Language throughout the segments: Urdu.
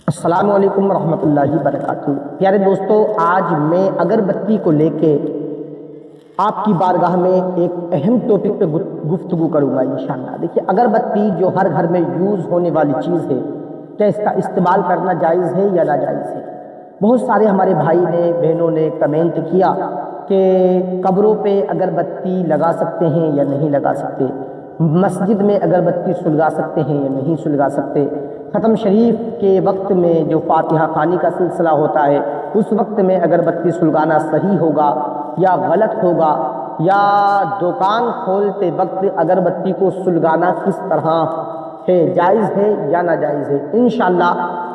السلام علیکم ورحمۃ اللہ وبرکاتہ۔ پیارے دوستو، آج میں اگربتی کو لے کے آپ کی بارگاہ میں ایک اہم ٹاپک پہ گفتگو کروں گا انشاءاللہ۔ دیکھیے، اگربتی جو ہر گھر میں یوز ہونے والی چیز ہے، کیا اس کا استعمال کرنا جائز ہے یا ناجائز ہے؟ بہت سارے ہمارے بھائی نے بہنوں نے کمنٹ کیا کہ قبروں پہ اگربتی لگا سکتے ہیں یا نہیں لگا سکتے، مسجد میں اگربتی سلگا سکتے ہیں یا نہیں سلگا سکتے، ختم شریف کے وقت میں جو فاتحہ خوانی کا سلسلہ ہوتا ہے اس وقت میں اگربتی سلگانا صحیح ہوگا یا غلط ہوگا، یا دکان کھولتے وقت اگربتی کو سلگانا کس طرح ہے، جائز ہے یا ناجائز ہے؟ انشاءاللہ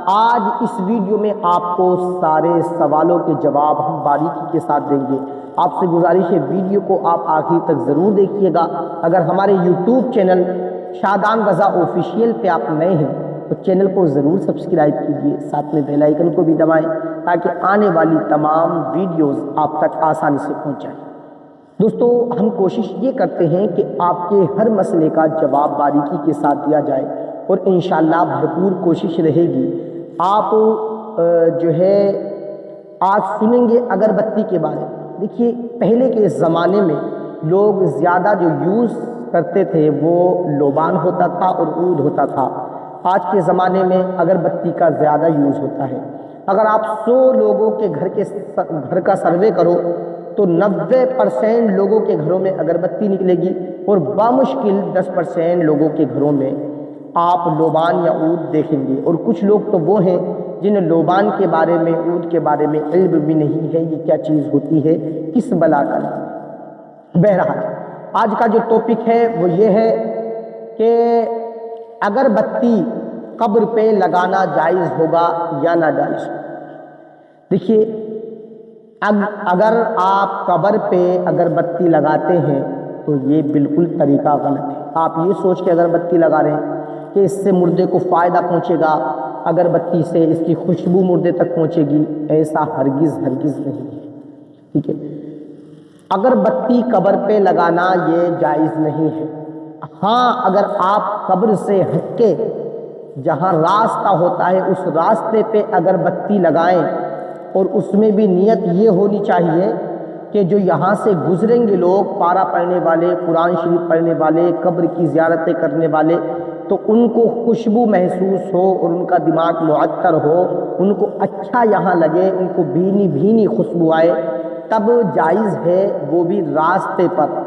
آج اس ویڈیو میں آپ کو سارے سوالوں کے جواب ہم باریکی کے ساتھ دیں گے۔ آپ سے گزارش ہے ویڈیو کو آپ آخر تک ضرور دیکھیے گا۔ اگر ہمارے یوٹیوب چینل شادان رضا آفیشیل پہ آپ نئے ہیں تو چینل کو ضرور سبسکرائب کیجیے، ساتھ میں بیل آئیکن کو بھی دبائیں تاکہ آنے والی تمام ویڈیوز آپ تک آسانی سے پہنچ جائیں۔ دوستو، ہم کوشش یہ کرتے ہیں کہ آپ کے ہر مسئلے کا جواب باریکی کے ساتھ دیا جائے، اور انشاءاللہ بھرپور کوشش رہے گی۔ آپ جو ہے آج سنیں گے اگربتی کے بارے میں۔ دیکھیے، پہلے کے زمانے میں لوگ زیادہ جو یوز کرتے تھے وہ لوبان ہوتا تھا اور عود ہوتا تھا۔ آج کے زمانے میں اگربتی کا زیادہ یوز ہوتا ہے۔ اگر آپ 100 لوگوں کے گھر کا سروے کرو تو 90% لوگوں کے گھروں میں اگربتی نکلے گی، اور بامشکل 10% لوگوں کے گھروں میں آپ لوبان یا عود دیکھیں گے۔ اور کچھ لوگ تو وہ ہیں جنہیں لوبان کے بارے میں، عود کے بارے میں علم بھی نہیں ہے، یہ کیا چیز ہوتی ہے، کس بلا کا نام ہے۔ بہرحال آج کا جو ٹاپک ہے وہ یہ ہے کہ اگربتی قبر پہ لگانا جائز ہوگا یا ناجائز ہوگا۔ دیکھیے، اگر آپ قبر پہ اگربتی لگاتے ہیں تو یہ بالکل طریقہ غلط ہے۔ آپ یہ سوچ کے اگربتی لگا رہے ہیں کہ اس سے مردے کو فائدہ پہنچے گا، اگربتی سے اس کی خوشبو مردے تک پہنچے گی، ایسا ہرگز نہیں ہے۔ ٹھیک ہے، اگربتی قبر پہ لگانا یہ جائز نہیں ہے۔ ہاں، اگر آپ قبر سے ہٹ کے جہاں راستہ ہوتا ہے اس راستے پہ اگربتی لگائیں، اور اس میں بھی نیت یہ ہونی چاہیے کہ جو یہاں سے گزریں گے لوگ، پارا پڑھنے والے، قرآن شریف پڑھنے والے، قبر کی زیارتیں کرنے والے، تو ان کو خوشبو محسوس ہو اور ان کا دماغ معطر ہو، ان کو اچھا یہاں لگے، ان کو بھینی خوشبو آئے، تب جائز ہے۔ وہ بھی راستے پر،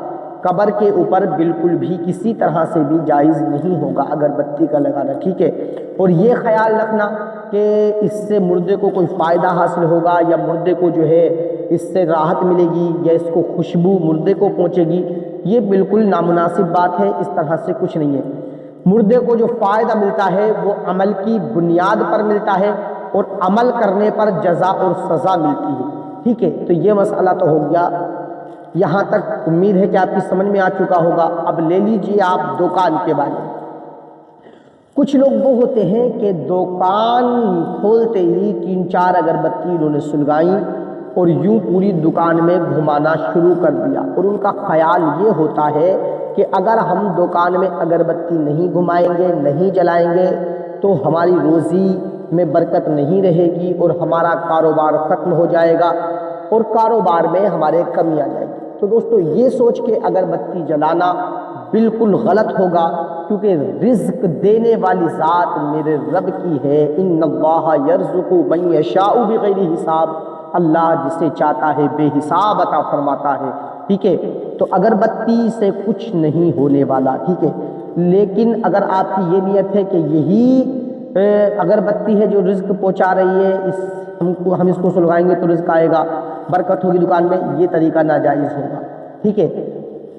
قبر کے اوپر بالکل بھی کسی طرح سے بھی جائز نہیں ہوگا اگربتی کا لگانا۔ ٹھیک ہے، اور یہ خیال رکھنا کہ اس سے مردے کو کوئی فائدہ حاصل ہوگا یا مردے کو جو ہے اس سے راحت ملے گی یا اس کو خوشبو مردے کو پہنچے گی، یہ بالکل نامناسب بات ہے۔ اس طرح سے کچھ نہیں ہے۔ مردے کو جو فائدہ ملتا ہے وہ عمل کی بنیاد پر ملتا ہے، اور عمل کرنے پر جزا اور سزا ملتی ہے۔ ٹھیک ہے، تو یہ مسئلہ تو ہو گیا۔ یہاں تک امید ہے کہ آپ کی سمجھ میں آ چکا ہوگا۔ اب لے لیجئے آپ دکان کے بارے میں۔ کچھ لوگ وہ ہوتے ہیں کہ دکان کھولتے ہی 3-4 اگربتی انہوں نے سلگائیں اور یوں پوری دکان میں گھمانا شروع کر دیا، اور ان کا خیال یہ ہوتا ہے کہ اگر ہم دکان میں اگربتی نہیں گھمائیں گے، نہیں جلائیں گے تو ہماری روزی میں برکت نہیں رہے گی، اور ہمارا کاروبار ختم ہو جائے گا، اور کاروبار میں ہمارے کمی آ جائے گی۔ تو دوستو، یہ سوچ کے اگربتی جلانا بالکل غلط ہوگا، کیونکہ رزق دینے والی ذات میرے رب کی ہے۔ ان اللہ یرزق من یشاء بغیر حساب، اللہ جسے چاہتا ہے بے حساب عطا فرماتا ہے۔ ٹھیک ہے، تو اگربتی سے کچھ نہیں ہونے والا۔ ٹھیک ہے، لیکن اگر آپ کی یہ نیت ہے کہ یہی اگربتی ہے جو رزق پہنچا رہی ہے، ہم اس کو سلگائیں گے تو رزق آئے گا، برکت ہوگی دکان میں، یہ طریقہ ناجائز ہوگا۔ ٹھیک ہے،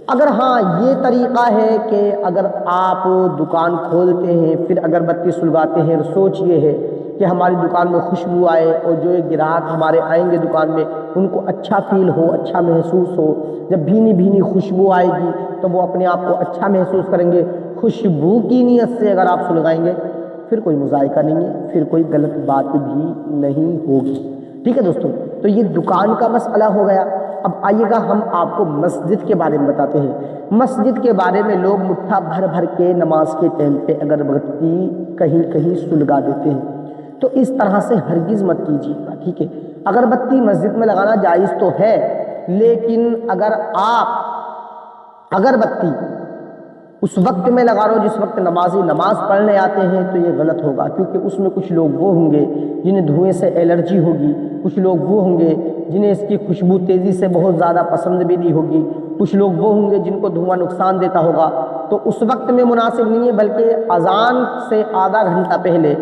اگر ہاں یہ طریقہ ہے کہ اگر آپ دکان کھولتے ہیں پھر اگربتی سلگاتے ہیں، سوچ یہ ہے کہ ہماری دکان میں خوشبو آئے، اور جو گراہک ہمارے آئیں گے دکان میں ان کو اچھا فیل ہو، اچھا محسوس ہو، جب بھینی خوشبو آئے گی تو وہ اپنے آپ کو اچھا محسوس کریں گے۔ خوشبو کی نیت سے اگر آپ سلگائیں گے پھر کوئی مذائقہ نہیں ہے، پھر کوئی غلط بات بھی نہیں ہوگی۔ ٹھیک ہے دوستو، تو یہ دکان کا مسئلہ ہو گیا۔ اب آئیے گا ہم آپ کو مسجد کے بارے میں بتاتے ہیں۔ مسجد کے بارے میں لوگ مٹھا بھر کے نماز کے ٹائم پہ اگربتی کہیں سلگا دیتے ہیں۔ تو اس طرح سے ہرگز مت کیجیے گا، ٹھیک ہے۔ اگربتی مسجد میں لگانا جائز تو ہے، لیکن اگر آپ اگربتی اس وقت میں لگا رہے ہو جس وقت نمازی نماز پڑھنے آتے ہیں تو یہ غلط ہوگا، کیونکہ اس میں کچھ لوگ وہ ہوں گے جنہیں دھوئیں سے الرجی ہوگی، کچھ لوگ وہ ہوں گے جنہیں اس کی خوشبو تیزی سے بہت زیادہ پسند بھی نہیں ہوگی، کچھ لوگ وہ ہوں گے جن کو دھواں نقصان دیتا ہوگا، تو اس وقت میں مناسب نہیں ہے، بلکہ اذان سے آدھا گھنٹہ پہلے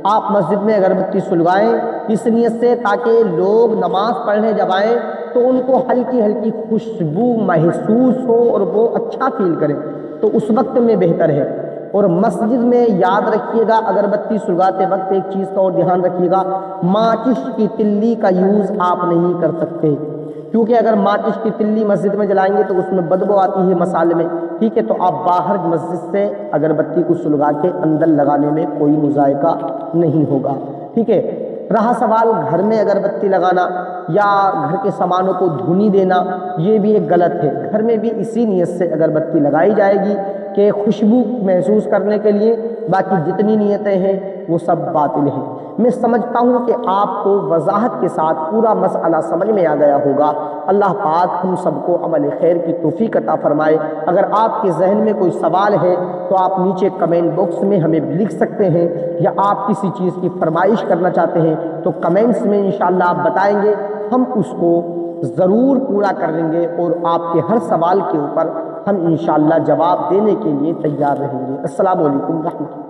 آپ مسجد میں اگربتی سلگائیں، اس نیت سے تاکہ لوگ نماز پڑھنے جب آئیں تو ان کو ہلکی ہلکی خوشبو محسوس ہو اور وہ اچھا فیل کریں، تو اس وقت میں بہتر ہے۔ اور مسجد میں یاد رکھیے گا اگربتی سلگاتے وقت ایک چیز کا اور دھیان رکھیے گا، ماچس کی تلی کا یوز آپ نہیں کر سکتے، کیونکہ اگر ماچس کی تلی مسجد میں جلائیں گے تو اس میں بدبو آتی ہے مسالے میں، ٹھیک ہے، تو آپ باہر مسجد سے اگربتی کو سلگا کے اندر لگانے میں کوئی مذائقہ نہیں ہوگا، ٹھیک ہے۔ رہا سوال گھر میں اگربتی لگانا یا گھر کے سامانوں کو دھونی دینا، یہ بھی ایک غلط ہے۔ گھر میں بھی اسی نیت سے اگربتی لگائی جائے گی کہ خوشبو محسوس کرنے کے لیے، باقی جتنی نیتیں ہیں وہ سب باطل ہیں۔ میں سمجھتا ہوں کہ آپ کو وضاحت کے ساتھ پورا مسئلہ سمجھ میں آ گیا ہوگا۔ اللہ پاک ہم سب کو عمل خیر کی توفیق عطا فرمائے۔ اگر آپ کے ذہن میں کوئی سوال ہے تو آپ نیچے کمنٹ باکس میں ہمیں لکھ سکتے ہیں، یا آپ کسی چیز کی فرمائش کرنا چاہتے ہیں تو کمنٹس میں انشاءاللہ آپ بتائیں گے، ہم اس کو ضرور پورا کر لیں گے اور آپ کے ہر سوال کے اوپر ہم انشاءاللہ جواب دینے کے لیے تیار رہیں گے۔ السلام علیکم ورحمۃ اللہ۔